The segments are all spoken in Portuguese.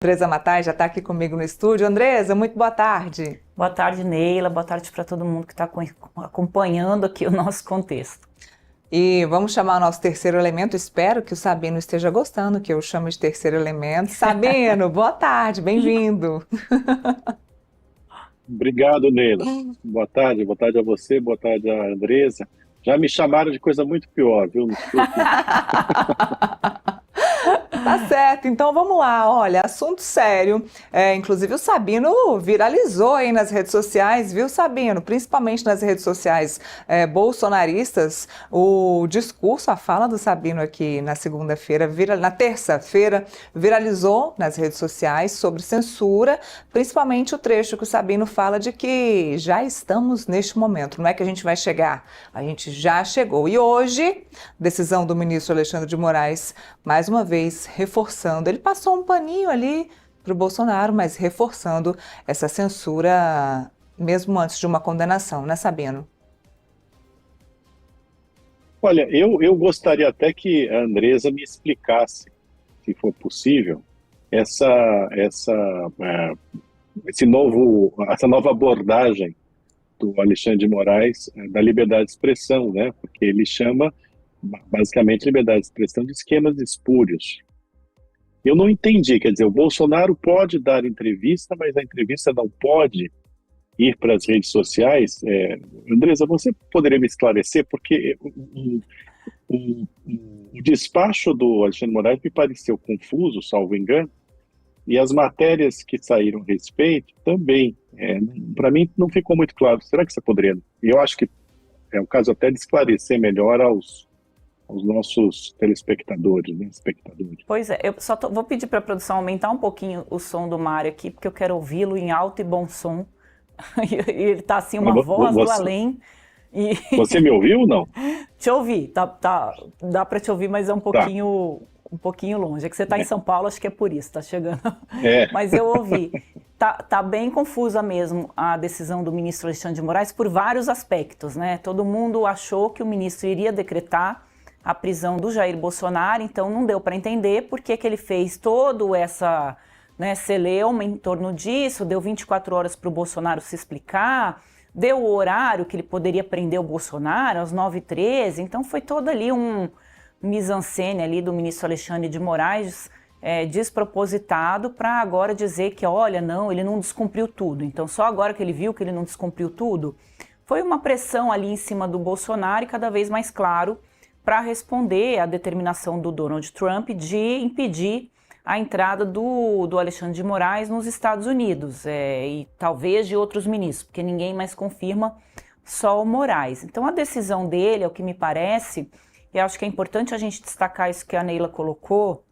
Andresa Matai já está aqui comigo no estúdio. Andresa, muito boa tarde. Boa tarde, Neila. Boa tarde para todo mundo que está acompanhando aqui o nosso contexto. E vamos chamar o nosso terceiro elemento. Espero que o Sabino esteja gostando, que eu chamo de terceiro elemento. Sabino, boa tarde, bem-vindo. Obrigado, Neila. Boa tarde a você, boa tarde a Andresa. Já me chamaram de coisa muito pior, viu? Não se preocupe. Tá certo, então vamos lá. Olha, assunto sério. Inclusive o Sabino viralizou aí nas redes sociais, viu, Sabino? Principalmente nas redes sociais bolsonaristas. O discurso, a fala do Sabino aqui na segunda-feira, na terça-feira, viralizou nas redes sociais sobre censura, principalmente o trecho que o Sabino fala de que já estamos neste momento. Não é que a gente vai chegar, a gente já chegou. E hoje, decisão do ministro Alexandre de Moraes, mais uma vez, reforçando. Ele passou um paninho ali para o Bolsonaro, mas reforçando essa censura mesmo antes de uma condenação, né, Sabino? Olha, eu gostaria até que a Andresa me explicasse, se for possível, essa nova abordagem do Alexandre de Moraes da liberdade de expressão, né? Porque ele chama basicamente liberdade de expressão de esquemas espúrios. Eu não entendi, quer dizer, o Bolsonaro pode dar entrevista, mas a entrevista não pode ir para as redes sociais. Andresa, você poderia me esclarecer, porque o despacho do Alexandre de Moraes me pareceu confuso, salvo engano, e as matérias que saíram a respeito também. Para mim não ficou muito claro. Será que você poderia? Eu acho que é o caso até de esclarecer melhor aos nossos telespectadores, né, espectadores. Pois é, eu só vou pedir para a produção aumentar um pouquinho o som do Mário aqui, porque eu quero ouvi-lo em alto e bom som. Ele tá assim, uma voz do além. E... Você me ouviu ou não? Te ouvi, dá para te ouvir, mas é um pouquinho longe. É que você está em São Paulo, acho que é por isso, está chegando. Mas eu ouvi. Tá bem confusa mesmo a decisão do ministro Alexandre de Moraes por vários aspectos, né? Todo mundo achou que o ministro iria decretar a prisão do Jair Bolsonaro, então não deu para entender por que ele fez todo essa celeuma em torno disso, deu 24 horas para o Bolsonaro se explicar, deu o horário que ele poderia prender o Bolsonaro, às 9h13, então foi todo ali um mise-en-scène ali do ministro Alexandre de Moraes, despropositado, para agora dizer que, olha, não, ele não descumpriu tudo. Então só agora que ele viu que ele não descumpriu tudo, foi uma pressão ali em cima do Bolsonaro e cada vez mais claro para responder à determinação do Donald Trump de impedir a entrada do Alexandre de Moraes nos Estados Unidos, e talvez de outros ministros, porque ninguém mais confirma, só o Moraes. Então a decisão dele, é o que me parece, e acho que é importante a gente destacar isso que a Neila colocou,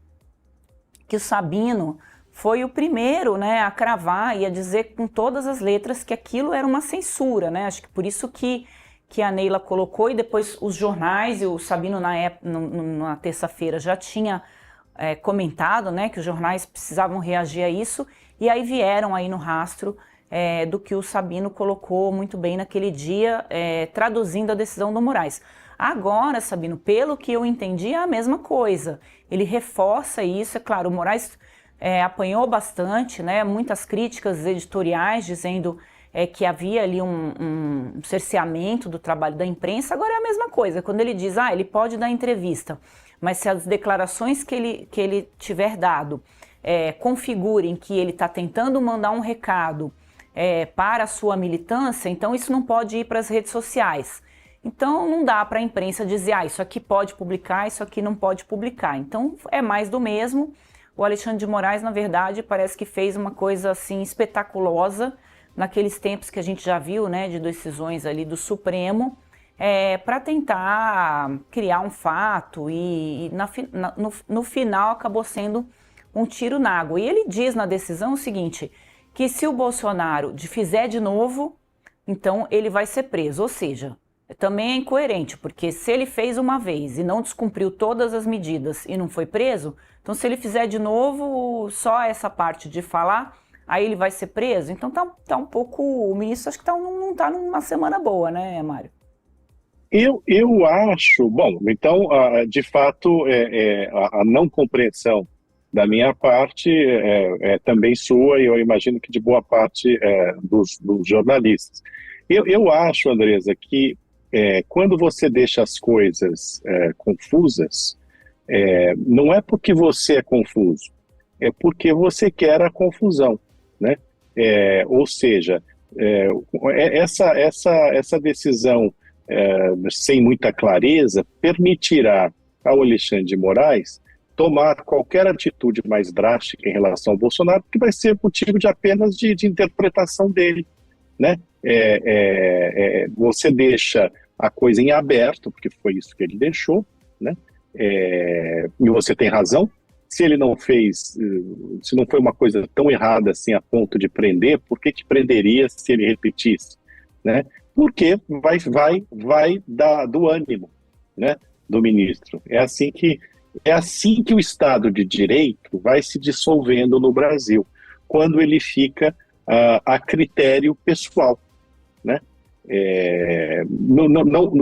que o Sabino foi o primeiro, a cravar e a dizer com todas as letras que aquilo era uma censura, Acho que por isso que a Neila colocou, e depois os jornais, e o Sabino na terça-feira já tinha comentado, que os jornais precisavam reagir a isso, e aí vieram aí no rastro do que o Sabino colocou muito bem naquele dia, traduzindo a decisão do Moraes. Agora, Sabino, pelo que eu entendi, é a mesma coisa. Ele reforça isso, é claro, o Moraes apanhou bastante, muitas críticas editoriais dizendo que havia ali um cerceamento do trabalho da imprensa. Agora é a mesma coisa, quando ele diz, ele pode dar entrevista, mas se as declarações que ele tiver dado configurem que ele está tentando mandar um recado para a sua militância, então isso não pode ir para as redes sociais. Então não dá para a imprensa dizer, isso aqui pode publicar, isso aqui não pode publicar. Então é mais do mesmo. O Alexandre de Moraes, na verdade, parece que fez uma coisa assim espetaculosa naqueles tempos que a gente já viu, de decisões ali do Supremo, para tentar criar um fato e no final acabou sendo um tiro na água. E ele diz na decisão o seguinte, que se o Bolsonaro fizer de novo, então ele vai ser preso. Ou seja, também é incoerente, porque se ele fez uma vez e não descumpriu todas as medidas e não foi preso, então se ele fizer de novo só essa parte de falar, aí ele vai ser preso. Então tá um pouco, o ministro acho que não tá numa semana boa, né, Mário? Eu acho, bom, então, de fato, a não compreensão da minha parte, também sua, e eu imagino que de boa parte dos jornalistas. Eu acho, Andresa, que quando você deixa as coisas confusas, não é porque você é confuso, é porque você quer a confusão, né? Ou seja, essa decisão sem muita clareza permitirá ao Alexandre de Moraes tomar qualquer atitude mais drástica em relação ao Bolsonaro, que vai ser motivo de apenas de interpretação dele, né? Você deixa a coisa em aberto, porque foi isso que ele deixou, né? E você tem razão. Se ele não fez, se não foi uma coisa tão errada assim a ponto de prender, por que prenderia se ele repetisse, né? Porque vai do ânimo, né, do ministro. É assim que o Estado de Direito vai se dissolvendo no Brasil, quando ele fica a critério pessoal, né?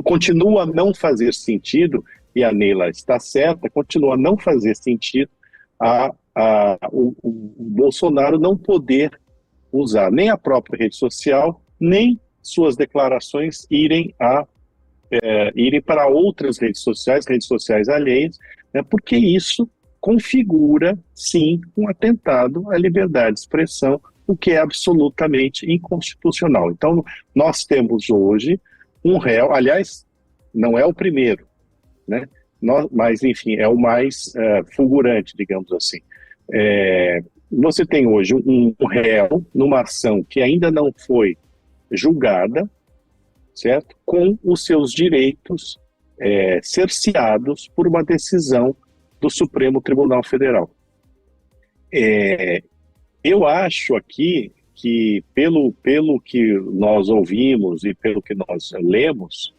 Continua a não fazer sentido, e a Neila está certa, continua a não fazer sentido o Bolsonaro não poder usar nem a própria rede social, nem suas declarações irem para outras redes sociais alheias, né, porque isso configura, sim, um atentado à liberdade de expressão, o que é absolutamente inconstitucional. Então, nós temos hoje um réu, aliás, não é o primeiro, né? Mas, enfim, é o mais fulgurante, digamos assim. Você tem hoje um réu numa ação que ainda não foi julgada, certo? Com os seus direitos cerceados por uma decisão do Supremo Tribunal Federal. Eu acho aqui que, pelo que nós ouvimos e pelo que nós lemos,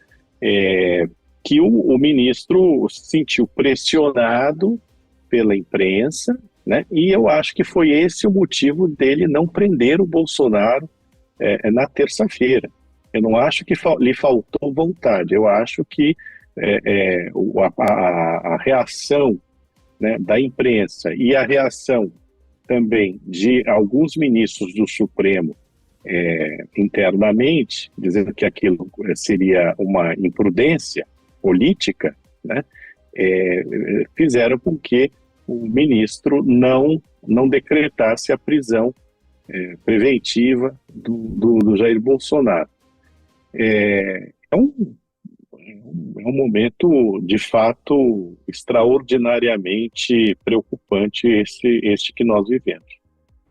que o ministro se sentiu pressionado pela imprensa, né? E eu acho que foi esse o motivo dele não prender o Bolsonaro na terça-feira. Eu não acho que lhe faltou vontade, eu acho que a reação, né, da imprensa e a reação também de alguns ministros do Supremo internamente, dizendo que aquilo seria uma imprudência política, né, fizeram com que o ministro não decretasse a prisão preventiva do Jair Bolsonaro. É um momento, de fato, extraordinariamente preocupante este que nós vivemos.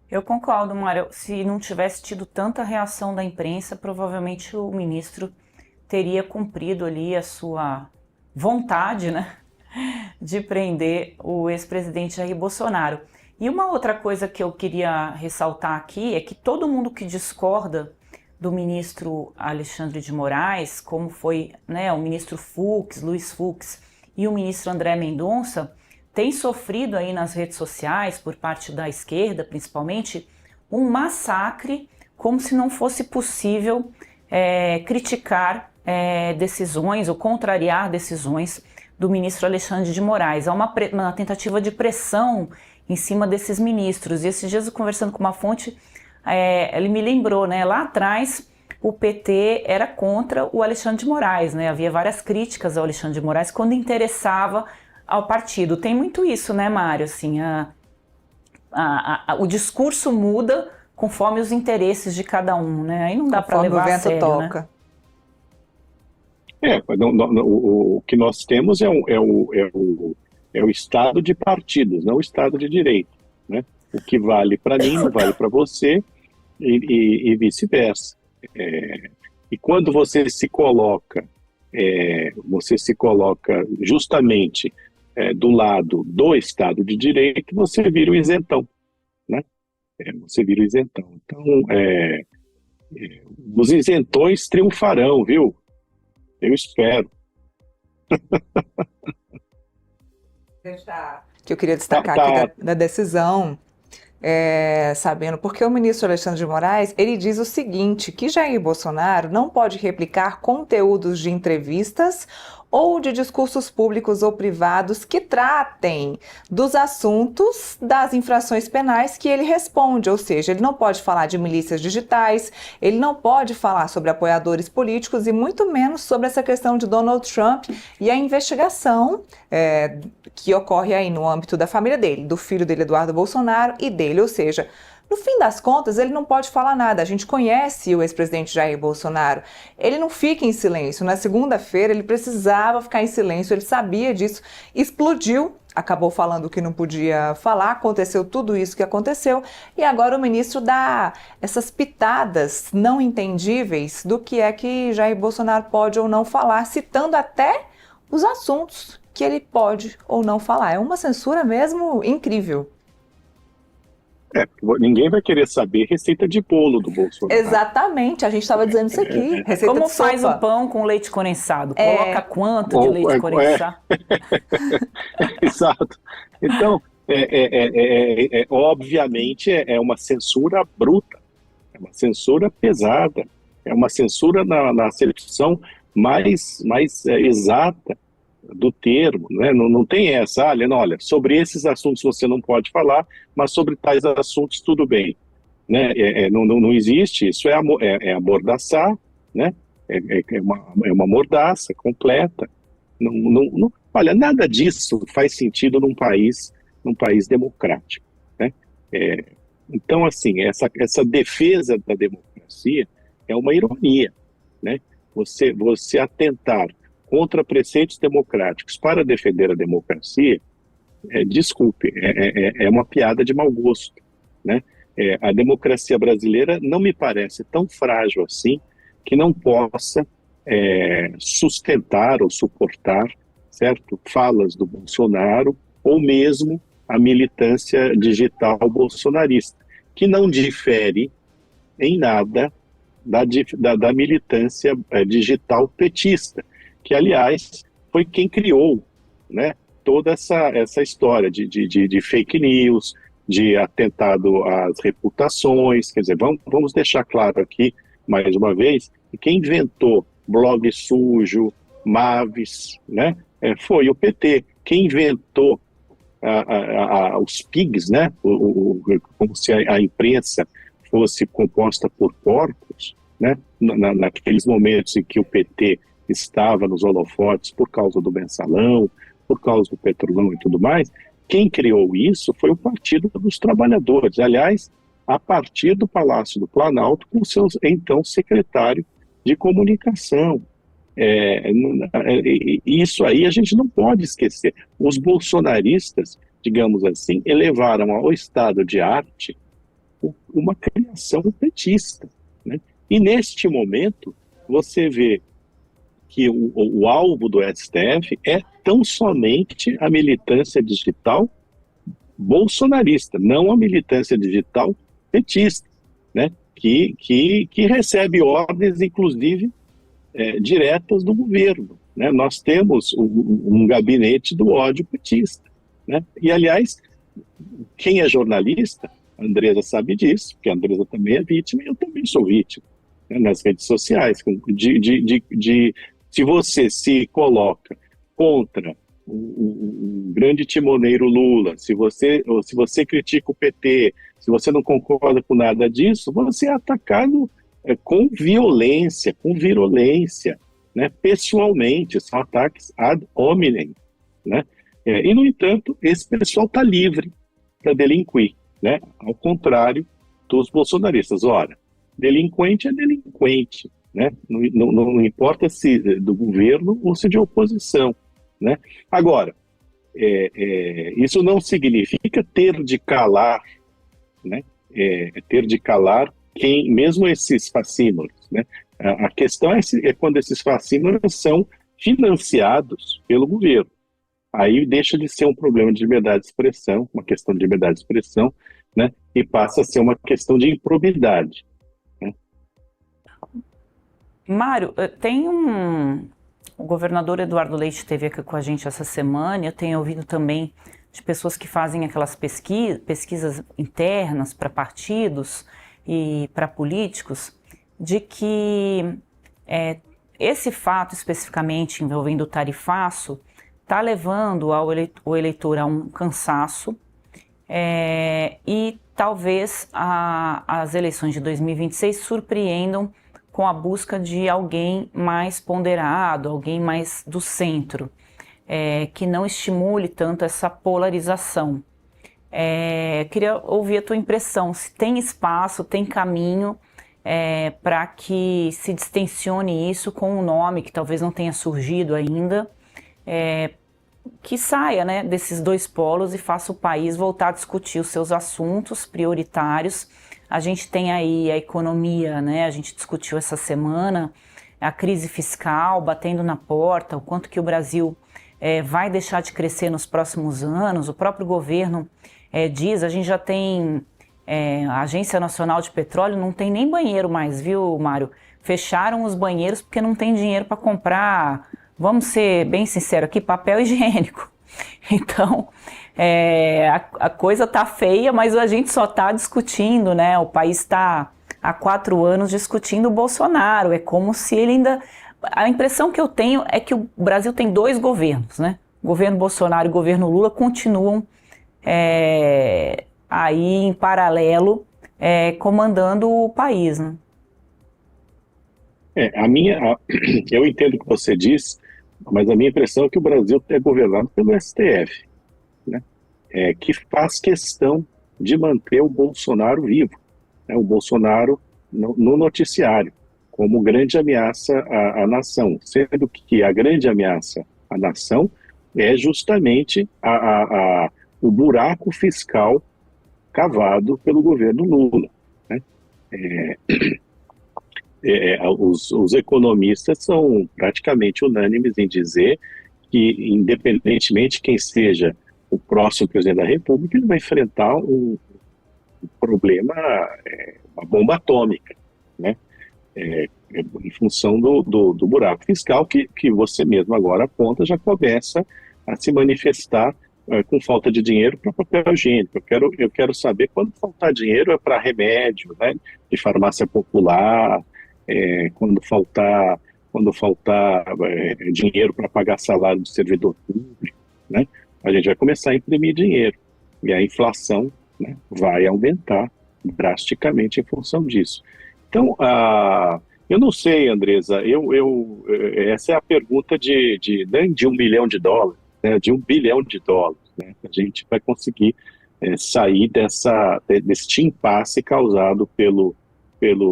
Eu concordo, Mário. Se não tivesse tido tanta reação da imprensa, provavelmente o ministro teria cumprido ali a sua vontade, né, de prender o ex-presidente Jair Bolsonaro. E uma outra coisa que eu queria ressaltar aqui é que todo mundo que discorda do ministro Alexandre de Moraes, como foi, né, o ministro Fux, Luiz Fux e o ministro André Mendonça, tem sofrido aí nas redes sociais, por parte da esquerda principalmente, um massacre, como se não fosse possível criticar decisões ou contrariar decisões do ministro Alexandre de Moraes. Há uma tentativa de pressão em cima desses ministros. E esses dias, conversando com uma fonte, ele me lembrou, né, lá atrás o PT era contra o Alexandre de Moraes, né? Havia várias críticas ao Alexandre de Moraes quando interessava ao partido. Tem muito isso, né, Mário? Assim, o discurso muda conforme os interesses de cada um, né? Aí não dá para levar a sério, toca. Né? O que nós temos é o estado de partidos, não o estado de direito, né? O que vale para mim não vale para você e vice-versa. E quando você se coloca justamente do lado do Estado de Direito, você vira o isentão, né? Você vira o isentão. Então, os isentões triunfarão, viu? Eu espero. Que eu queria destacar aqui da decisão, sabendo, porque o ministro Alexandre de Moraes, ele diz o seguinte, que Jair Bolsonaro não pode replicar conteúdos de entrevistas ou de discursos públicos ou privados que tratem dos assuntos das infrações penais que ele responde, ou seja, ele não pode falar de milícias digitais, ele não pode falar sobre apoiadores políticos e muito menos sobre essa questão de Donald Trump e a investigação que ocorre aí no âmbito da família dele, do filho dele, Eduardo Bolsonaro, e dele, ou seja, no fim das contas, ele não pode falar nada. A gente conhece o ex-presidente Jair Bolsonaro. Ele não fica em silêncio. Na segunda-feira, ele precisava ficar em silêncio, ele sabia disso, explodiu, acabou falando o que não podia falar, aconteceu tudo isso que aconteceu, e agora o ministro dá essas pitadas não entendíveis do que é que Jair Bolsonaro pode ou não falar, citando até os assuntos que ele pode ou não falar. É uma censura mesmo incrível. Ninguém vai querer saber receita de bolo do Bolsonaro. Exatamente, a gente estava dizendo isso aqui. Receita Como de sopa. faz o pão com leite condensado? Coloca quanto de leite condensado? Exato. Então, obviamente, é uma censura bruta, é uma censura pesada, é uma censura na acepção mais exata do termo, né? Não tem essa, olha, sobre esses assuntos você não pode falar, mas sobre tais assuntos tudo bem, né? Não existe isso, é amordaçar, né? É uma mordaça completa. Olha, nada disso faz sentido num país democrático, né? Então, assim, essa defesa da democracia é uma ironia, né? Você atentar contra preceitos democráticos para defender a democracia, desculpe, é uma piada de mau gosto, né? A democracia brasileira não me parece tão frágil assim que não possa sustentar ou suportar, certo, falas do Bolsonaro ou mesmo a militância digital bolsonarista, que não difere em nada da militância digital petista, que, aliás, foi quem criou, né, toda essa história de fake news, de atentado às reputações. Quer dizer, vamos deixar claro aqui, mais uma vez, que quem inventou blog sujo, Maves, né, foi o PT. Quem inventou os pigs, né, como se a imprensa fosse composta por porcos, né, naqueles momentos em que o PT estava nos holofotes por causa do mensalão, por causa do petrolão e tudo mais, quem criou isso foi o Partido dos Trabalhadores, aliás, a partir do Palácio do Planalto, com seu então secretário de comunicação. Isso aí a gente não pode esquecer. Os bolsonaristas, digamos assim, elevaram ao estado de arte uma criação petista, né? E neste momento, você vê que o alvo do STF é tão somente a militância digital bolsonarista, não a militância digital petista, né? Que recebe ordens, inclusive, diretas do governo, né? Nós temos um gabinete do ódio petista, né? E, aliás, quem é jornalista, a Andresa sabe disso, porque a Andresa também é vítima e eu também sou vítima, né, nas redes sociais, se você se coloca contra o grande timoneiro Lula, se você critica o PT, se você não concorda com nada disso, você é atacado com violência, com virulência, né, pessoalmente, são ataques ad hominem, né? E, no entanto, esse pessoal está livre para delinquir, né? Ao contrário dos bolsonaristas. Ora, delinquente é delinquente, né? Não importa se do governo ou se de oposição, né? Agora, isso não significa ter de calar, né? Ter de calar mesmo esses facínoras, né? A questão é quando esses facínoras são financiados pelo governo. Aí deixa de ser um problema de liberdade de expressão, uma questão de liberdade de expressão, né? E passa a ser uma questão de improbidade. Mário, o governador Eduardo Leite esteve aqui com a gente essa semana, eu tenho ouvido também de pessoas que fazem aquelas pesquisas internas para partidos e para políticos, de que esse fato especificamente envolvendo o tarifaço está levando o eleitor a um cansaço, e talvez as eleições de 2026 surpreendam com a busca de alguém mais ponderado, alguém mais do centro, que não estimule tanto essa polarização. Queria ouvir a tua impressão, se tem espaço, tem caminho para que se distensione isso com um nome que talvez não tenha surgido ainda, que saia, né, desses dois polos e faça o país voltar a discutir os seus assuntos prioritários. A gente tem aí a economia, né, a gente discutiu essa semana, a crise fiscal batendo na porta, o quanto que o Brasil vai deixar de crescer nos próximos anos. O próprio governo diz, a gente já tem a Agência Nacional de Petróleo, não tem nem banheiro mais, viu, Mário? Fecharam os banheiros porque não tem dinheiro para comprar, vamos ser bem sinceros aqui, papel higiênico. Então, a coisa tá feia, mas a gente só tá discutindo, né? O país está há 4 anos discutindo o Bolsonaro, é como se ele ainda... A impressão que eu tenho é que o Brasil tem 2 governos, né? O governo Bolsonaro e o governo Lula continuam aí em paralelo, comandando o país, né? Eu entendo o que você diz, mas a minha impressão é que o Brasil é governado pelo STF, né? Que faz questão de manter o Bolsonaro vivo, né? O Bolsonaro no noticiário, como grande ameaça à nação, sendo que a grande ameaça à nação é justamente o buraco fiscal cavado pelo governo Lula, né? Os economistas são praticamente unânimes em dizer que, independentemente de quem seja o próximo presidente da República, ele vai enfrentar um problema, uma bomba atômica, né? Em função do buraco fiscal que você mesmo agora aponta, já começa a se manifestar com falta de dinheiro para papel higiênico. Eu quero saber quando faltar dinheiro para remédio, né, de farmácia popular, quando faltar dinheiro para pagar salário do servidor público, né, a gente vai começar a imprimir dinheiro e a inflação, né, vai aumentar drasticamente em função disso. Então, eu não sei, Andresa, essa é a pergunta nem de $1 bilhão, né, de $1 bilhão, né, a gente vai conseguir sair desse impasse causado pelo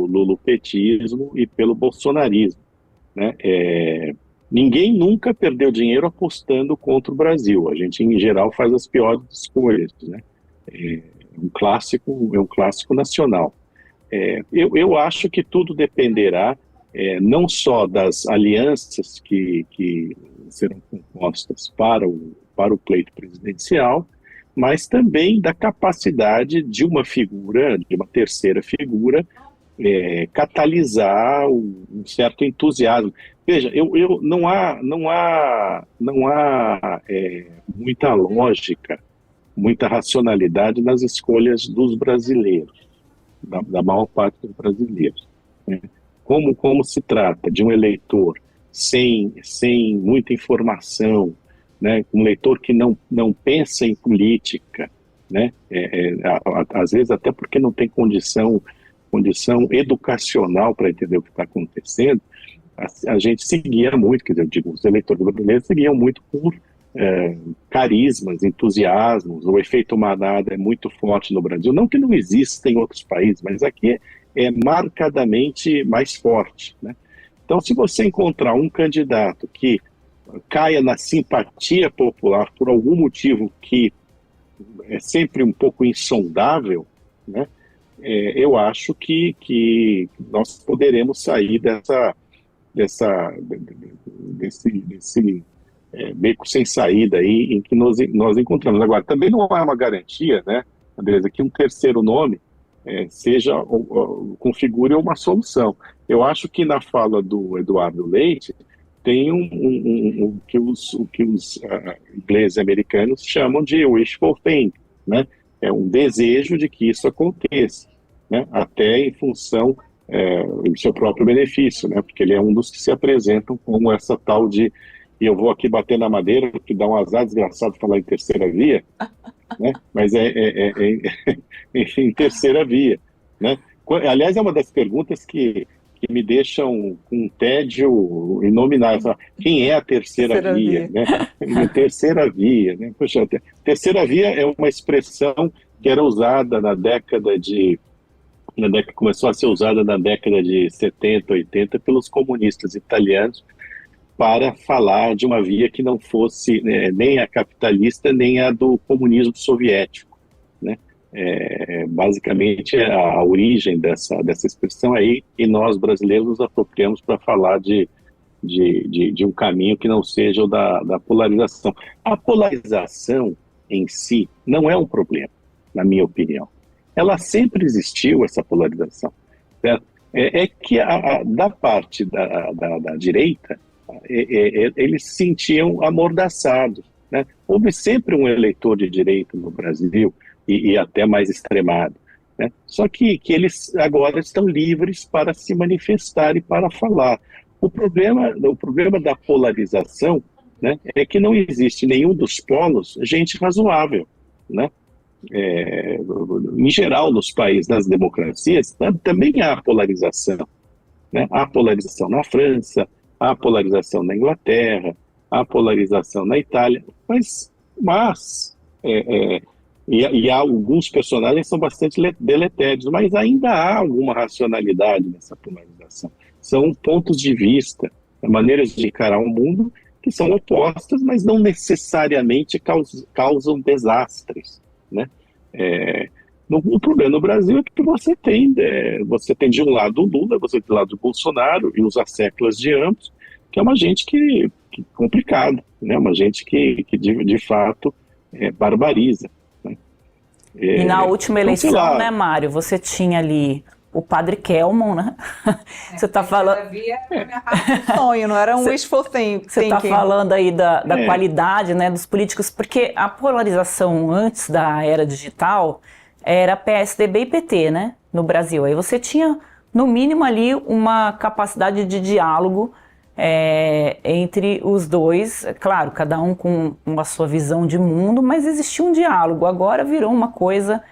lulopetismo e pelo bolsonarismo, né? Ninguém nunca perdeu dinheiro apostando contra o Brasil. A gente, em geral, faz as piores escolhas, né? É um clássico nacional. Eu acho que tudo dependerá não só das alianças que serão compostas para o pleito presidencial, mas também da capacidade de uma terceira figura, catalisar um certo entusiasmo. Veja, não há muita lógica, muita racionalidade nas escolhas dos brasileiros, da maior parte dos brasileiros, né? Como se trata de um eleitor sem muita informação, né? Um eleitor que não pensa em política, né? Às vezes até porque não tem condição educacional para entender o que está acontecendo, a gente seguia muito, quer dizer, eu digo, os eleitores brasileiros seguiam muito por carismas, entusiasmos. O efeito manada é muito forte no Brasil, não que não exista em outros países, mas aqui é marcadamente mais forte, né? Então, se você encontrar um candidato que caia na simpatia popular por algum motivo que é sempre um pouco insondável, né, eu acho que nós poderemos sair desse beco sem saída aí em que nós encontramos. Agora, também não há uma garantia, né, Andresa, que um terceiro nome configure uma solução. Eu acho que na fala do Eduardo Leite tem o que os ingleses e americanos chamam de wishful thinking, né? É um desejo de que isso aconteça, né? Até em função o seu próprio benefício, né? Porque ele é um dos que se apresentam como essa tal de, e eu vou aqui bater na madeira, que dá um azar desgraçado falar em terceira via, né? Mas em terceira via, né? Aliás, é uma das perguntas que me deixam com um tédio inominável. Quem é a terceira via, né? Terceira via, né? Poxa, terceira via é uma expressão que era usada começou a ser usada na década de 70, 80 pelos comunistas italianos para falar de uma via que não fosse nem a capitalista nem a do comunismo soviético, né? Basicamente a origem dessa expressão aí, e nós brasileiros nos apropriamos para falar de um caminho que não seja o da polarização. A polarização em si não é um problema, na minha opinião. Ela sempre existiu, essa polarização, certo? Que da parte da direita, eles se sentiam amordaçados, né? Houve sempre um eleitor de direita no Brasil, e até mais extremado, né? Só que eles agora estão livres para se manifestar e para falar. O problema da polarização, né, é que não existe nenhum dos polos gente razoável, né? Em geral, nos países, nas democracias, também há polarização, né? Há polarização na França, há polarização na Inglaterra, há polarização na Itália, mas e há alguns personagens que são bastante deletérios, mas ainda há alguma racionalidade nessa polarização. São pontos de vista, maneiras de encarar o mundo que são opostas, mas não necessariamente causam desastres, né? O problema no Brasil é que você tem de um lado o Lula, você tem do lado o Bolsonaro e os asseclas de ambos, que é uma gente que complicada, né? Uma gente que de fato barbariza, né? E na última eleição, né, Mário, você tinha ali o padre Kelmon, né? Você está falando... um sonho, não era um wishful thinking. Você está falando aí da qualidade, né, dos políticos, porque a polarização antes da era digital era PSDB e PT, né, no Brasil. Aí você tinha, no mínimo ali, uma capacidade de diálogo entre os dois, claro, cada um com a sua visão de mundo, mas existia um diálogo. Agora virou uma coisa...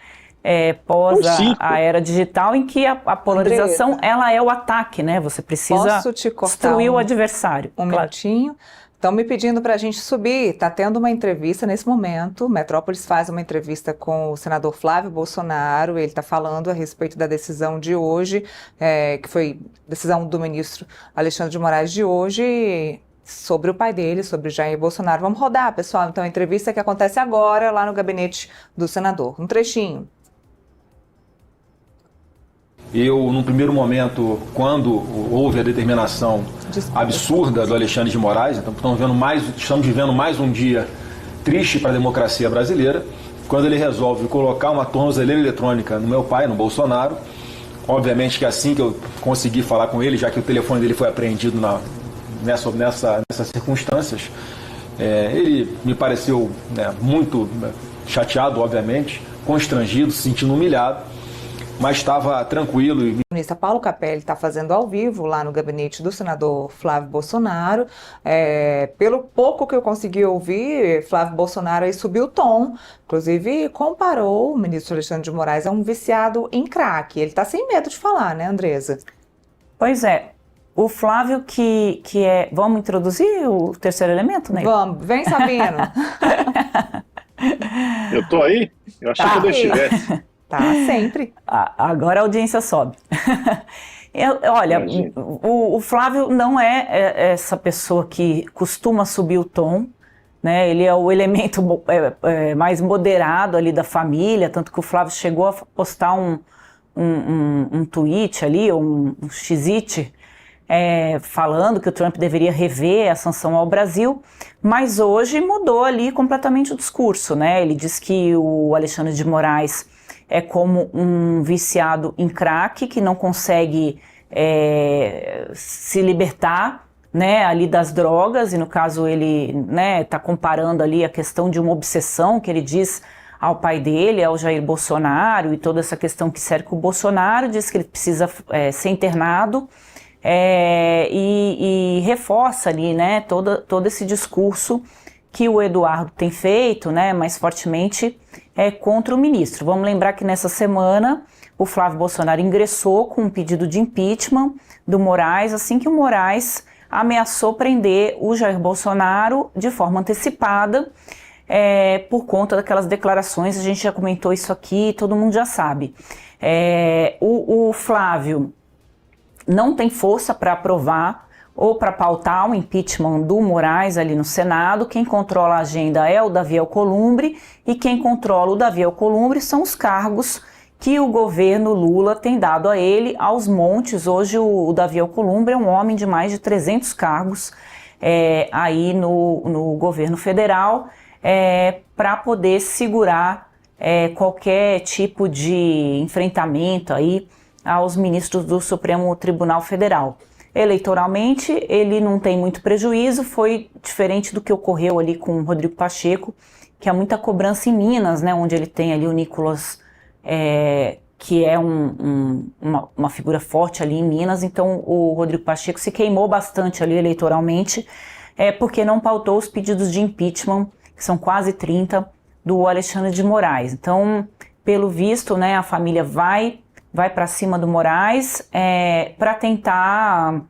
pós a era digital, em que a polarização, Andressa, ela é o ataque, né? Você precisa destruir o adversário. Minutinho. Estão me pedindo para a gente subir. Está tendo uma entrevista nesse momento. Metrópolis faz uma entrevista com o senador Flávio Bolsonaro. Ele está falando a respeito da decisão de hoje, que foi decisão do ministro Alexandre de Moraes de hoje, sobre o pai dele, sobre Jair Bolsonaro. Vamos rodar, pessoal. Então, a entrevista que acontece agora lá no gabinete do senador. Um trechinho. Eu, num primeiro momento, quando houve a determinação absurda do Alexandre de Moraes, então estamos vivendo mais um dia triste para a democracia brasileira, quando ele resolve colocar uma tornozeleira eletrônica no meu pai, no Bolsonaro. Obviamente que assim que eu consegui falar com ele, já que o telefone dele foi apreendido nessas circunstâncias, ele me pareceu muito chateado, obviamente, constrangido, se sentindo humilhado, mas estava tranquilo. O ministro Paulo Capelli está fazendo ao vivo lá no gabinete do senador Flávio Bolsonaro. Pelo pouco que eu consegui ouvir, Flávio Bolsonaro aí subiu o tom, inclusive comparou o ministro Alexandre de Moraes a um viciado em crack. Ele está sem medo de falar, né, Andressa? Pois é. O Flávio que é... Vamos introduzir o terceiro elemento, né? Vamos. Vem, Sabino. Eu tô aí? Eu achei que eu estivesse. Tá, sempre. Agora a audiência sobe. Olha, o Flávio não é essa pessoa que costuma subir o tom, né? Ele é o elemento mais moderado ali da família, tanto que o Flávio chegou a postar um tweet ali, um xite, falando que o Trump deveria rever a sanção ao Brasil, mas hoje mudou ali completamente o discurso, né? Ele diz que o Alexandre de Moraes é como um viciado em crack que não consegue se libertar, né, ali das drogas, e no caso ele, né, está comparando ali a questão de uma obsessão que ele diz ao pai dele, ao Jair Bolsonaro, e toda essa questão que cerca o Bolsonaro, diz que ele precisa ser internado, e reforça ali, né, todo esse discurso que o Eduardo tem feito, né, mais fortemente contra o ministro. Vamos lembrar que nessa semana o Flávio Bolsonaro ingressou com um pedido de impeachment do Moraes, assim que o Moraes ameaçou prender o Jair Bolsonaro de forma antecipada, por conta daquelas declarações. A gente já comentou isso aqui, todo mundo já sabe. O Flávio não tem força para aprovar ou para pautar o impeachment do Moraes ali no Senado. Quem controla a agenda é o Davi Alcolumbre, e quem controla o Davi Alcolumbre são os cargos que o governo Lula tem dado a ele aos montes. Hoje o Davi Alcolumbre é um homem de mais de 300 cargos aí no governo federal, para poder segurar qualquer tipo de enfrentamento aí aos ministros do Supremo Tribunal Federal. Eleitoralmente, ele não tem muito prejuízo, foi diferente do que ocorreu ali com o Rodrigo Pacheco, que há muita cobrança em Minas, né, onde ele tem ali o Nicolas, que é uma figura forte ali em Minas. Então o Rodrigo Pacheco se queimou bastante ali eleitoralmente, porque não pautou os pedidos de impeachment, que são quase 30, do Alexandre de Moraes. Então, pelo visto, né, a família vai para cima do Moraes para tentar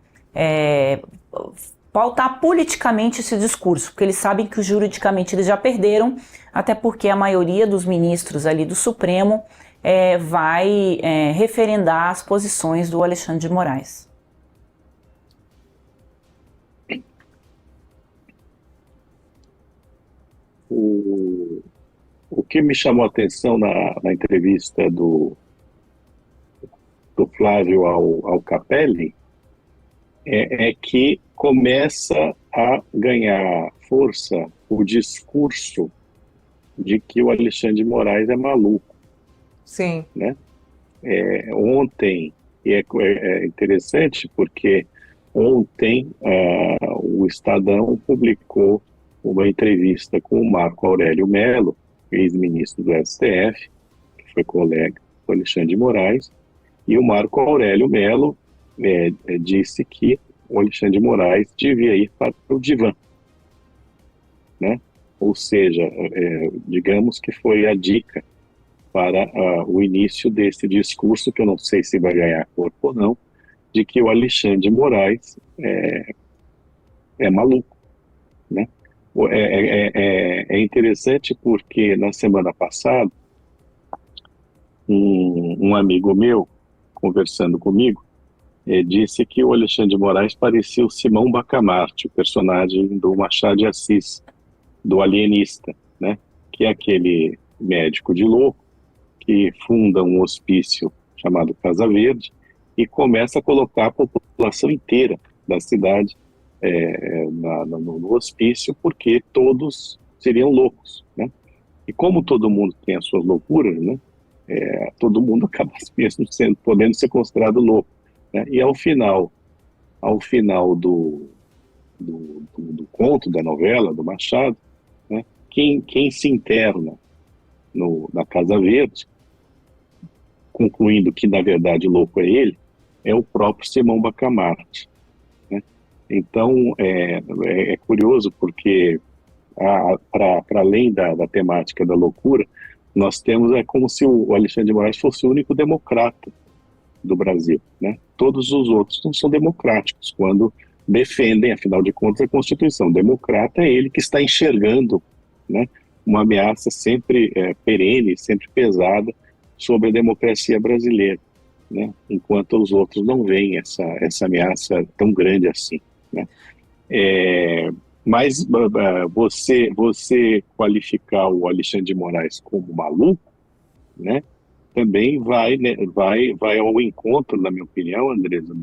pautar politicamente esse discurso, porque eles sabem que juridicamente eles já perderam, até porque a maioria dos ministros ali do Supremo vai referendar as posições do Alexandre de Moraes. O que me chamou a atenção na entrevista do Flávio ao Capelli é que começa a ganhar força o discurso de que o Alexandre de Moraes é maluco. Sim. Né? Ontem, e é interessante porque ontem o Estadão publicou uma entrevista com o Marco Aurélio Mello, ex-ministro do STF, que foi colega do Alexandre de Moraes, e o Marco Aurélio Mello disse que o Alexandre de Moraes devia ir para o divã, né? Ou seja, digamos que foi a dica para o início desse discurso, que eu não sei se vai ganhar corpo ou não, de que o Alexandre de Moraes é maluco, né? É interessante porque na semana passada um amigo meu, conversando comigo, disse que o Alexandre de Moraes parecia o Simão Bacamarte, o personagem do Machado de Assis, do Alienista, né? Que é aquele médico de louco que funda um hospício chamado Casa Verde e começa a colocar a população inteira da cidade no hospício, porque todos seriam loucos, né? E como todo mundo tem as suas loucuras, né? Todo mundo acaba mesmo podendo ser considerado louco, né? E ao final do conto, da novela, do Machado, né? Quem se interna na Casa Verde, concluindo que na verdade louco é ele, é o próprio Simão Bacamarte, né? Então é curioso porque para além da temática da loucura, nós temos como se o Alexandre de Moraes fosse o único democrata do Brasil, né? Todos os outros não são democráticos quando defendem, afinal de contas, a Constituição. O democrata é ele que está enxergando, né, uma ameaça sempre perene, sempre pesada sobre a democracia brasileira, né? Enquanto os outros não veem essa ameaça tão grande assim, né? Mas você qualificar o Alexandre de Moraes como maluco, né, também vai ao encontro, na minha opinião, Andresa,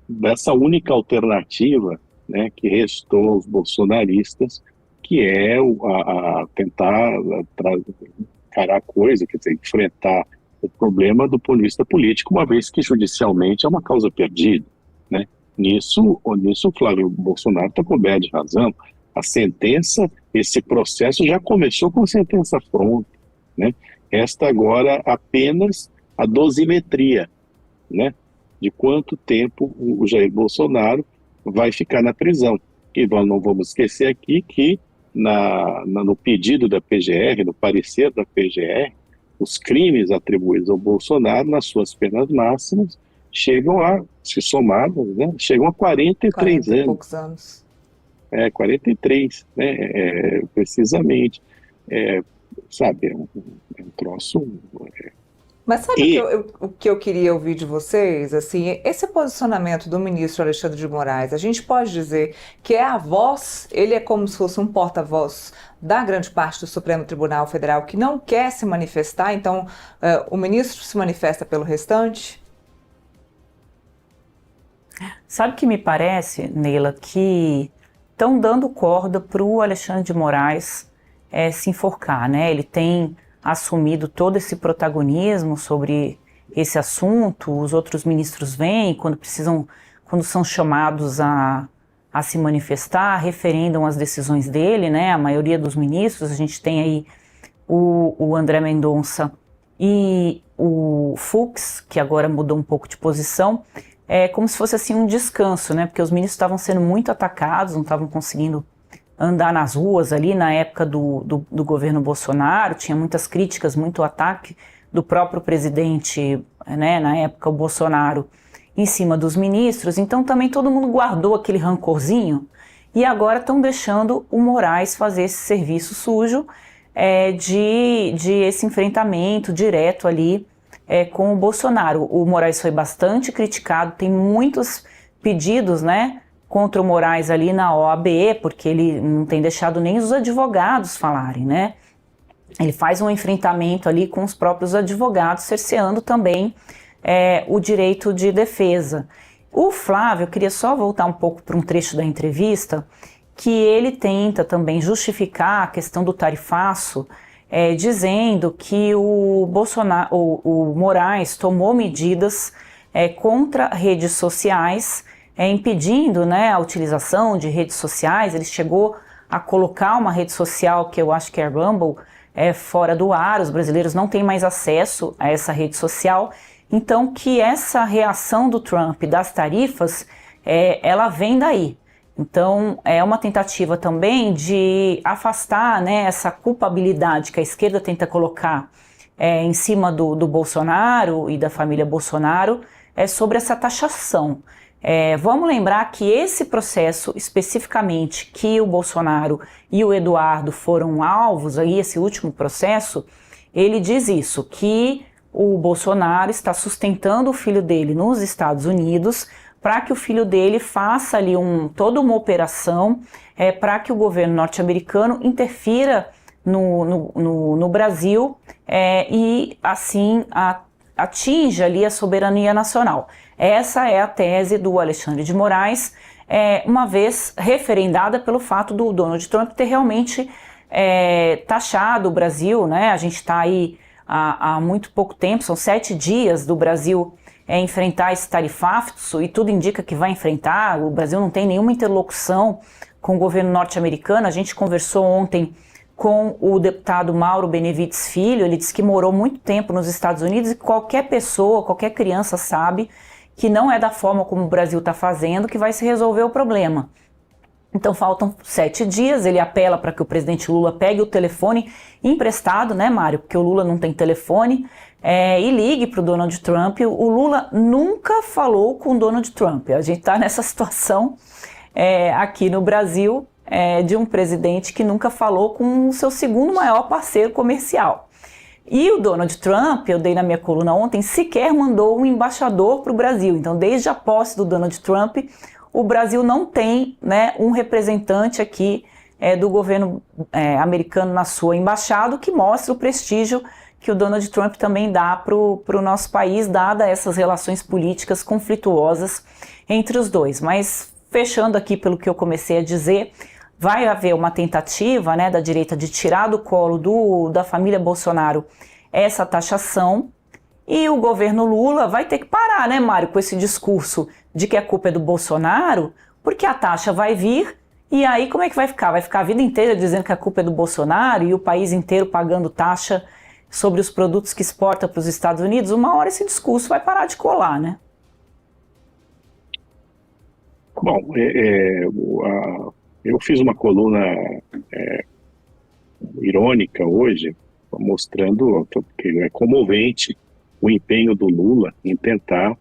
dessa única alternativa, né, que restou aos bolsonaristas, que é tentar encarar a coisa, quer dizer, enfrentar o problema do ponto de vista político, uma vez que judicialmente é uma causa perdida, né? Nisso o Flávio Bolsonaro está coberto de razão. A sentença, esse processo já começou com sentença pronta, né? Resta agora apenas a dosimetria, né? De quanto tempo o Jair Bolsonaro vai ficar na prisão. E nós não vamos esquecer aqui que no pedido da PGR, no parecer da PGR, os crimes atribuídos ao Bolsonaro nas suas penas máximas chegam a, se somados, né, chegam a 43 anos. Poucos anos. 43, né, precisamente. Sabe, é um troço... Mas sabe o que eu queria ouvir de vocês? Assim, esse posicionamento do ministro Alexandre de Moraes, a gente pode dizer que é a voz, ele é como se fosse um porta-voz da grande parte do Supremo Tribunal Federal que não quer se manifestar, então o ministro se manifesta pelo restante? Sabe o que me parece, Neila, que estão dando corda para o Alexandre de Moraes se enforcar, né? Ele tem assumido todo esse protagonismo sobre esse assunto, os outros ministros vêm, quando são chamados a se manifestar, referendam as decisões dele, né? A maioria dos ministros, a gente tem aí o André Mendonça e o Fux, que agora mudou um pouco de posição, como se fosse assim um descanso, né? Porque os ministros estavam sendo muito atacados, não estavam conseguindo andar nas ruas ali na época do governo Bolsonaro, tinha muitas críticas, muito ataque do próprio presidente, né, na época o Bolsonaro, em cima dos ministros, então também todo mundo guardou aquele rancorzinho e agora estão deixando o Moraes fazer esse serviço sujo de esse enfrentamento direto ali com o Bolsonaro. O Moraes foi bastante criticado, tem muitos pedidos, né, contra o Moraes ali na OAB, porque ele não tem deixado nem os advogados falarem, né? Ele faz um enfrentamento ali com os próprios advogados, cerceando também o direito de defesa. O Flávio, eu queria só voltar um pouco para um trecho da entrevista, que ele tenta também justificar a questão do tarifaço, dizendo que o Moraes tomou medidas contra redes sociais, impedindo, né, a utilização de redes sociais. Ele chegou a colocar uma rede social, que eu acho que é Rumble, fora do ar, os brasileiros não têm mais acesso a essa rede social, então que essa reação do Trump das tarifas, ela vem daí. Então é uma tentativa também de afastar, né, essa culpabilidade que a esquerda tenta colocar em cima do Bolsonaro e da família Bolsonaro sobre essa taxação. Vamos lembrar que esse processo, especificamente, que o Bolsonaro e o Eduardo foram alvos, aí, esse último processo, ele diz isso, que o Bolsonaro está sustentando o filho dele nos Estados Unidos para que o filho dele faça ali toda uma operação para que o governo norte-americano interfira no Brasil e, assim, atinja ali a soberania nacional. Essa é a tese do Alexandre de Moraes, uma vez referendada pelo fato do Donald Trump ter realmente taxado o Brasil, né? A gente está aí há muito pouco tempo, são 7 dias do Brasil enfrentar esse tarifaço e tudo indica que vai enfrentar. O Brasil não tem nenhuma interlocução com o governo norte-americano. A gente conversou ontem com o deputado Mauro Benevides Filho, ele disse que morou muito tempo nos Estados Unidos e qualquer pessoa, qualquer criança sabe que não é da forma como o Brasil está fazendo que vai se resolver o problema. Então faltam 7 dias, ele apela para que o presidente Lula pegue o telefone emprestado, né, Mário, porque o Lula não tem telefone, e ligue para o Donald Trump. O Lula nunca falou com o Donald Trump, a gente está nessa situação aqui no Brasil, de um presidente que nunca falou com o seu segundo maior parceiro comercial. E o Donald Trump, eu dei na minha coluna ontem, sequer mandou um embaixador para o Brasil. Então, desde a posse do Donald Trump, o Brasil não tem, né, um representante aqui do governo americano na sua embaixada, que mostra o prestígio que o Donald Trump também dá para o nosso país, dada essas relações políticas conflituosas entre os dois. Mas, fechando aqui pelo que eu comecei a dizer, vai haver uma tentativa, né, da direita de tirar do colo da família Bolsonaro essa taxação, e o governo Lula vai ter que parar, né, Mário, com esse discurso de que a culpa é do Bolsonaro, porque a taxa vai vir E aí como é que vai ficar? Vai ficar a vida inteira dizendo que a culpa é do Bolsonaro e o país inteiro pagando taxa sobre os produtos que exporta para os Estados Unidos? Uma hora esse discurso vai parar de colar, né? Bom, eu fiz uma coluna irônica hoje, mostrando que é comovente o empenho do Lula em tentar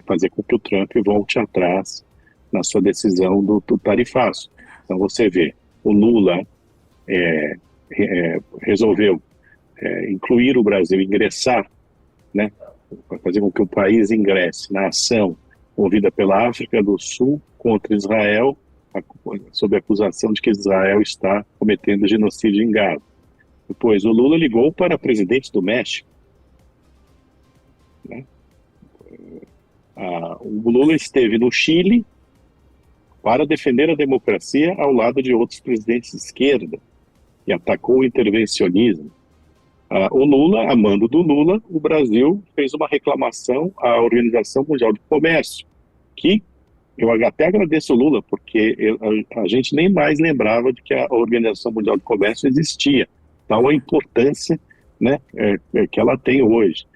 fazer com que o Trump volte atrás na sua decisão do tarifaço. Então você vê, o Lula resolveu incluir o Brasil, ingressar, né, fazer com que o país ingresse na ação movida pela África do Sul contra Israel, sob a acusação de que Israel está cometendo genocídio em Gaza. Depois, o Lula ligou para presidente do México, né? O Lula esteve no Chile para defender a democracia ao lado de outros presidentes de esquerda e atacou o intervencionismo. O Lula, a mando do Lula, o Brasil fez uma reclamação à Organização Mundial do Comércio, que eu até agradeço o Lula, porque a gente nem mais lembrava de que a Organização Mundial do Comércio existia, tal a importância, né, que ela tem hoje.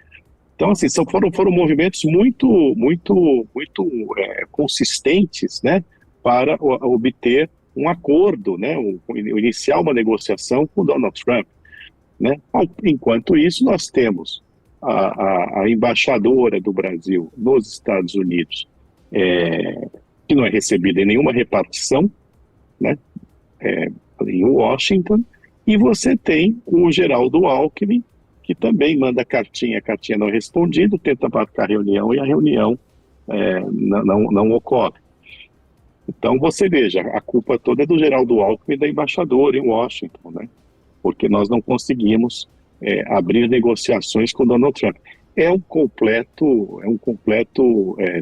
Então, assim, foram movimentos muito consistentes, né, para obter um acordo, né, iniciar uma negociação com Donald Trump, né? Enquanto isso, nós temos a embaixadora do Brasil nos Estados Unidos, que não é recebida em nenhuma repartição, né, em Washington, e você tem o Geraldo Alckmin, que também manda a cartinha não respondida, tenta marcar reunião e a reunião não ocorre. Então você veja, a culpa toda é do Geraldo Alckmin e da embaixadora em Washington, né? Porque nós não conseguimos abrir negociações com Donald Trump. É um completo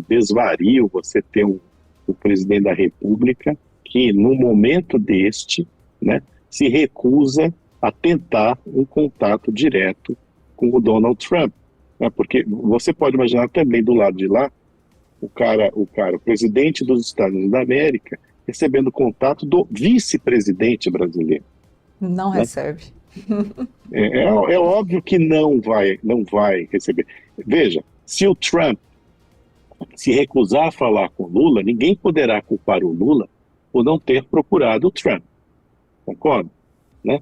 desvario você ter o presidente da República que, no momento deste, né, se recusa a tentar um contato direto com o Donald Trump, né? Porque você pode imaginar também do lado de lá, o presidente dos Estados Unidos da América, recebendo contato do vice-presidente brasileiro. Não recebe. É óbvio que não vai receber. Veja, se o Trump se recusar a falar com o Lula, ninguém poderá culpar o Lula por não ter procurado o Trump. Concorda? Né?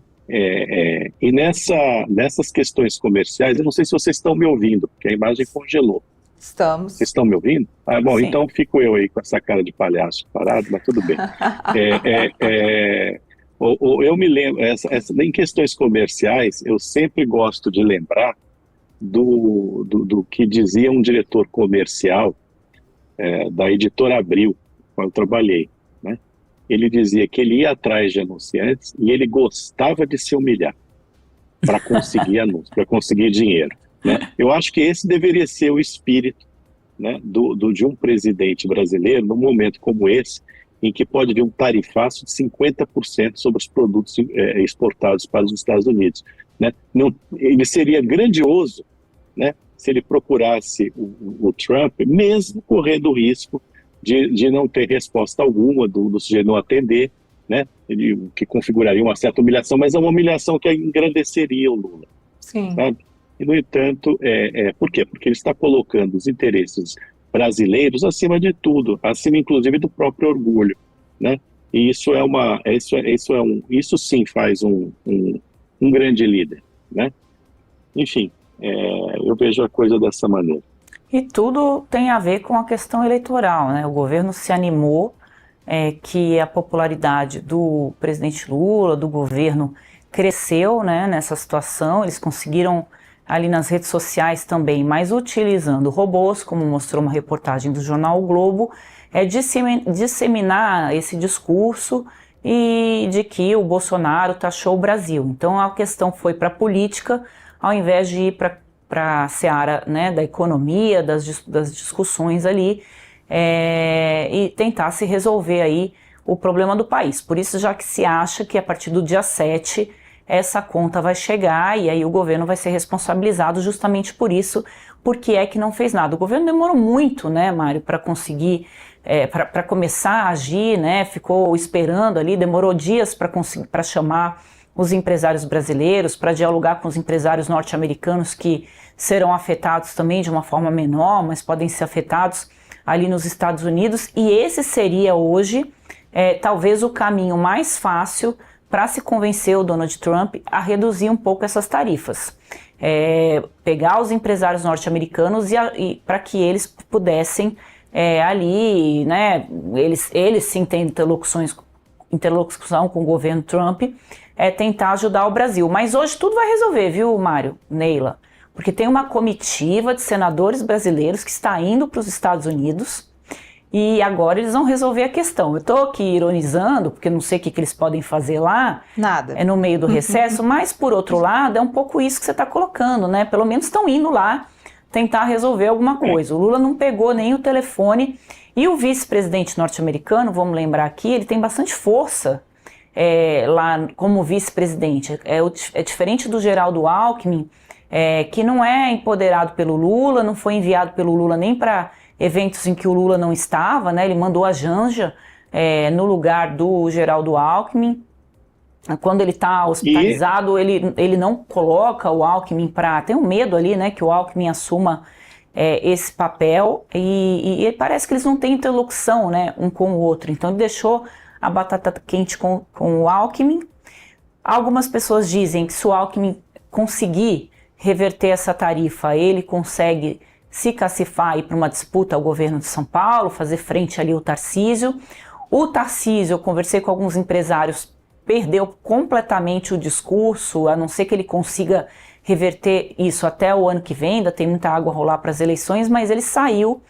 E nessas questões comerciais, eu não sei se vocês estão me ouvindo, porque a imagem congelou. Estamos. Vocês estão me ouvindo? Bom, Sim. Então fico eu aí com essa cara de palhaço parado, mas tudo bem. Eu me lembro, em questões comerciais, eu sempre gosto de lembrar do que dizia um diretor comercial da Editora Abril, quando eu trabalhei, né? Ele dizia que ele ia atrás de anunciantes e ele gostava de se humilhar para conseguir anúncio, para conseguir dinheiro, né? Eu acho que esse deveria ser o espírito, né, de um presidente brasileiro num momento como esse, em que pode vir um tarifaço de 50% sobre os produtos exportados para os Estados Unidos, né? Ele seria grandioso, né, se ele procurasse o Trump, mesmo correndo o risco de não ter resposta alguma, do sujeito não atender, né, que configuraria uma certa humilhação, mas é uma humilhação que engrandeceria o Lula. Sim. Sabe? E, no entanto, por quê? Porque ele está colocando os interesses brasileiros acima de tudo, acima inclusive do próprio orgulho, né? E isso isso sim faz um grande líder, né? Enfim, eu vejo a coisa dessa maneira. E tudo tem a ver com a questão eleitoral, né? O governo se animou, que a popularidade do presidente Lula, do governo, cresceu, né, nessa situação. Eles conseguiram ali nas redes sociais também, mas utilizando robôs, como mostrou uma reportagem do jornal O Globo, disseminar esse discurso e de que o Bolsonaro taxou o Brasil. Então a questão foi para a política, ao invés de ir para a seara, né, da economia, das discussões ali, e tentar se resolver aí o problema do país. Por isso, já que se acha que a partir do dia 7 essa conta vai chegar e aí o governo vai ser responsabilizado justamente por isso. por que é que não fez nada. O governo demorou muito, né, Mário, para conseguir, para começar a agir, né, ficou esperando ali, demorou dias para chamar os empresários brasileiros, para dialogar com os empresários norte-americanos que serão afetados também de uma forma menor, mas podem ser afetados ali nos Estados Unidos, e esse seria hoje talvez o caminho mais fácil para se convencer o Donald Trump a reduzir um pouco essas tarifas. Pegar os empresários norte-americanos e para que eles pudessem ali, né, eles sim têm interlocução com o governo Trump, tentar ajudar o Brasil. Mas hoje tudo vai resolver, viu, Mário, Neila? Porque tem uma comitiva de senadores brasileiros que está indo para os Estados Unidos e agora eles vão resolver a questão. Eu estou aqui ironizando, porque não sei o que eles podem fazer lá, nada, no meio do recesso, mas por outro lado é um pouco isso que você está colocando, né? Pelo menos estão indo lá tentar resolver alguma coisa. O Lula não pegou nem o telefone e o vice-presidente norte-americano, vamos lembrar aqui, ele tem bastante força lá como vice-presidente. É diferente do Geraldo Alckmin, que não é empoderado pelo Lula, não foi enviado pelo Lula nem para eventos em que o Lula não estava, né? Ele mandou a Janja no lugar do Geraldo Alckmin. Quando ele está hospitalizado, ele não coloca o Alckmin para... Tem um medo ali, né, que o Alckmin assuma esse papel e parece que eles não têm interlocução, né, um com o outro. Então ele deixou a batata quente com o Alckmin. Algumas pessoas dizem que se o Alckmin conseguir reverter essa tarifa, ele consegue se cacifar e ir para uma disputa ao governo de São Paulo, fazer frente ali ao Tarcísio. O Tarcísio, eu conversei com alguns empresários, perdeu completamente o discurso, a não ser que ele consiga reverter isso até o ano que vem, ainda tem muita água a rolar para as eleições, mas ele saiu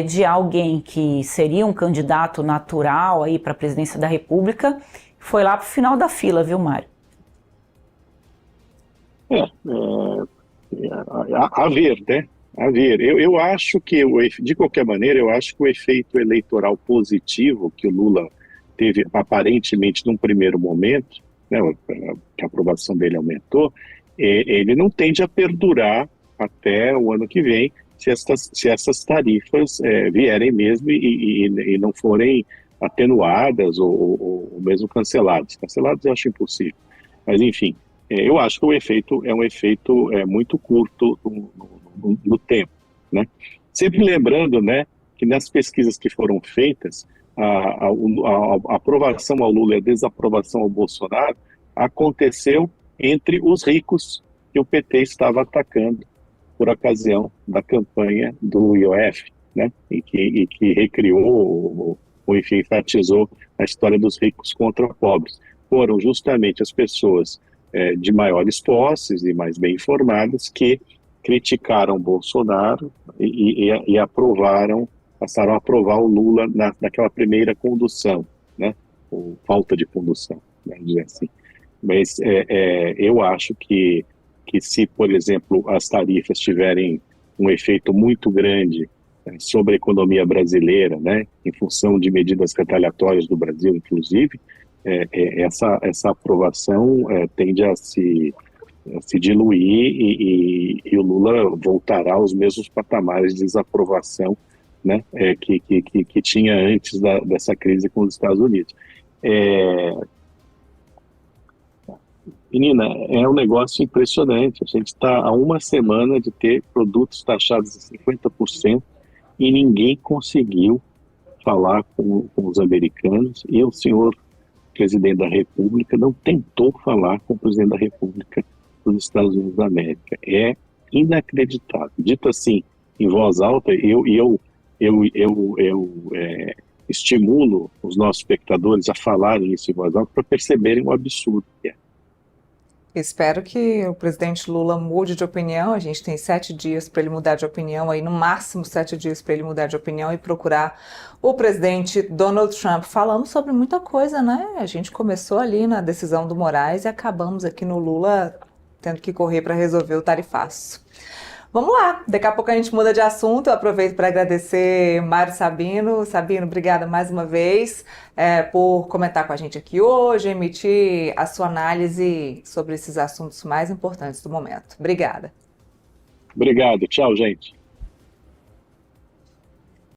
de alguém que seria um candidato natural aí para a presidência da República, foi lá para o final da fila, viu, Mário? A ver, né? A ver. Eu acho que, de qualquer maneira, eu acho que o efeito eleitoral positivo que o Lula teve aparentemente num primeiro momento, né, que a aprovação dele aumentou, ele não tende a perdurar até o ano que vem, se essas tarifas vierem mesmo e não forem atenuadas ou mesmo canceladas. Canceladas eu acho impossível. Mas, enfim, eu acho que o efeito é um efeito muito curto no tempo, né? Sempre lembrando, né, que nas pesquisas que foram feitas, a aprovação ao Lula e a desaprovação ao Bolsonaro aconteceu entre os ricos que o PT estava atacando por ocasião da campanha do IOF, né? E que recriou ou enfim, enfatizou a história dos ricos contra pobres. Foram justamente as pessoas de maiores posses e mais bem informadas que criticaram Bolsonaro e passaram a aprovar o Lula naquela primeira condução, né? Ou falta de condução, né? Dizer assim. Mas eu acho que se, por exemplo, as tarifas tiverem um efeito muito grande sobre a economia brasileira, né, em função de medidas retaliatórias do Brasil, inclusive, essa aprovação tende a se diluir e o Lula voltará aos mesmos patamares de desaprovação, né, que tinha antes dessa crise com os Estados Unidos. Menina, é um negócio impressionante. A gente está há uma semana de ter produtos taxados a 50% e ninguém conseguiu falar com os americanos, e o senhor presidente da República não tentou falar com o presidente da República dos Estados Unidos da América. É inacreditável. Dito assim, em voz alta, eu estimulo os nossos espectadores a falarem isso em voz alta para perceberem o absurdo que é. Espero que o presidente Lula mude de opinião. A gente tem 7 dias para ele mudar de opinião, aí no máximo 7 dias para ele mudar de opinião e procurar o presidente Donald Trump. Falamos sobre muita coisa, né? A gente começou ali na decisão do Moraes e acabamos aqui no Lula tendo que correr para resolver o tarifaço. Vamos lá, daqui a pouco a gente muda de assunto. Eu aproveito para agradecer Mário Sabino. Sabino, obrigada mais uma vez por comentar com a gente aqui hoje, emitir a sua análise sobre esses assuntos mais importantes do momento. Obrigada. Obrigado. Tchau, gente.